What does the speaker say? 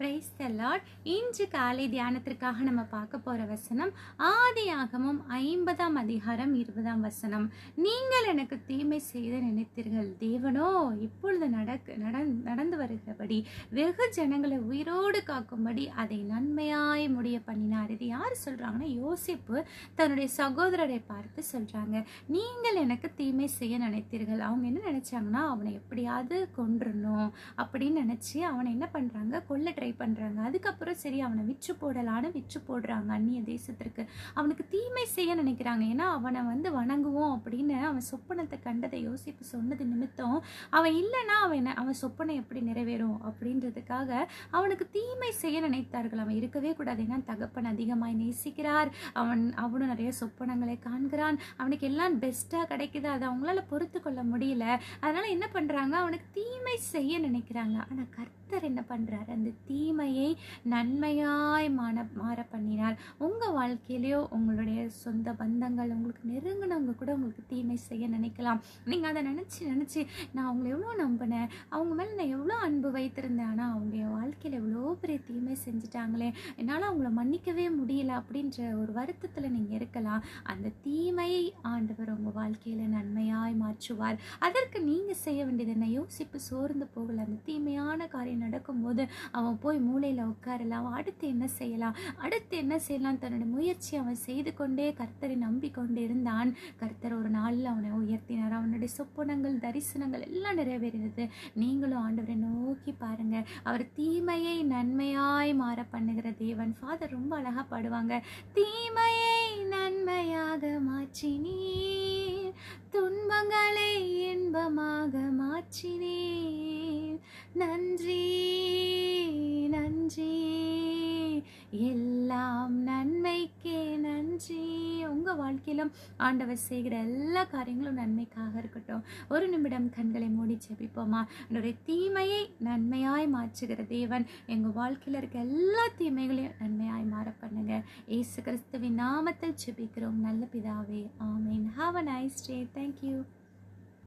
Praise the Lord. இன்று காலை தியானத்திற்காக நம்ம பார்க்க போற வசனம் ஆதியாகமம் 50ஆம் அதிகாரம் 20ஆம் வசனம். நீங்கள் எனக்கு தீமை செய்து நினைத்தீர்கள், தேவனோ இப்பொழுது நடந்து வருகிறபடி வெகு ஜனங்களை உயிரோடு காக்கும்படி அதை நன்மையாய் முடிய பண்ணினார். இது யார் சொல்றாங்கன்னா, யோசிப்பு தன்னுடைய சகோதரரை பார்த்து சொல்றாங்க, நீங்கள் எனக்கு தீமை செய்ய நினைத்தீர்கள். அவங்க என்ன நினைச்சாங்கன்னா, அவனை எப்படியாவது கொன்றணும் அப்படின்னு நினைச்சு அவனை என்ன பண்றாங்க, கொல்ல ட்ரை பண்றாங்க. அதுக்கப்புறம் சரி அவனை விற்று போடுறாங்க அந்நிய தேசத்திற்கு. அவனுக்கு தீமை செய்ய நினைக்கிறாங்க. ஏன்னா அவனை வணங்குவோம் அப்படின்னு அவன் சொப்பனத்தை கண்டதை யோசிப்பு சொன்னது நிமித்தம் அவன் இல்லைன்னா அவன் சொப்பனை எப்படி நிறைவேறும் அப்படின்றதுக்காக அவனுக்கு தீமை செய்ய நினைத்தார்கள். அவன் இருக்கவே கூடாது. ஏன்னா தகப்பன் அதிகமாய் நேசிக்கிறார். அவனும் நிறைய சொப்பனங்களை காண்கிறான். அவனுக்கு எல்லாம் பெஸ்டா கிடைக்குது. அதை அவங்களால பொறுத்து கொள்ள முடியல. அதனால என்ன பண்றாங்க, அவனுக்கு தீமை செய்ய நினைக்கிறாங்க. ஆனா கர்த்தர் என்ன பண்றாரு, அந்த தீமையை நன்மையாய் மாற பண்ணினார். உங்க வாழ்க்கையிலயோ உங்களுடைய சொந்த பந்தங்கள், உங்களுக்கு நெருங்கினவங்க கூட உங்களுக்கு தீமை செய்ய நினைக்கலாம். நீங்க அதை நினைச்சு நான் அவங்களை எவ்வளோ நம்பினேன், அவங்க மேல நான் எவ்வளோ அன்பு வைத்திருந்தேன், ஆனா அவங்க வாழ்க்கையில எவ்வளோ பெரிய தீமை செஞ்சுட்டாங்களே, என்னால அவங்கள மன்னிக்கவே முடியல அப்படின்ற ஒரு வருத்தத்துல நீங்க இருக்கலாம். அந்த தீமையை ஆண்டவர் உங்க வாழ்க்கையில நன்மையாய் மாற்றுவார். அதற்கு நீங்க செய்ய வேண்டியது என்ன, யோசிப்பு சோர்ந்து போகல. அந்த தீமையான காரியம் நடக்கும்போது அவன் போய் மூலையில உட்காரலாம். அடுத்து என்ன செய்யலாம் தன்னுடைய முயற்சி அவன் செய்து கொண்டே கர்த்தரை நம்பிக்கொண்டே இருந்தான். கர்த்தர் ஒரு நாளில் அவனை உயர்த்தினார். அவனுடைய சொப்பனங்கள், தரிசனங்கள் எல்லாம் நிறைவேறினது. நீங்களும் ஆண்டவரை நோக்கி பாருங்க. அவர் தீமையை நன்மையாய் மாற பண்ணுகிற தேவன். ஃபாதர் ரொம்ப அழகா பாடுவாங்க, தீமையை நன்மையாக மாற்றினீர், துன்பங்களை இன்பமாக மாற்றினீர், நன்றி நன்றி, எல்லாம் நன்மைக்கே நன்றி. உங்க வாழ்க்கையிலும் ஆண்டவர் செய்கிற எல்லா காரியங்களும் நன்மைக்காக இருக்கட்டும். ஒரு நிமிடம் கண்களை மூடி ஜெபிப்போமா. என்னுடைய தீமையை நன்மையாய் மாற்றுகிற தேவன் எங்க வாழ்க்கையில இருக்க எல்லா தீமைகளையும் நன்மையாய் மாற பண்ணுங்க. இயேசு கிறிஸ்துவின் நாமத்தில் ஜெபிக்கிறோம் நல்ல பிதாவே, ஆமென். Have a nice day. Thank you.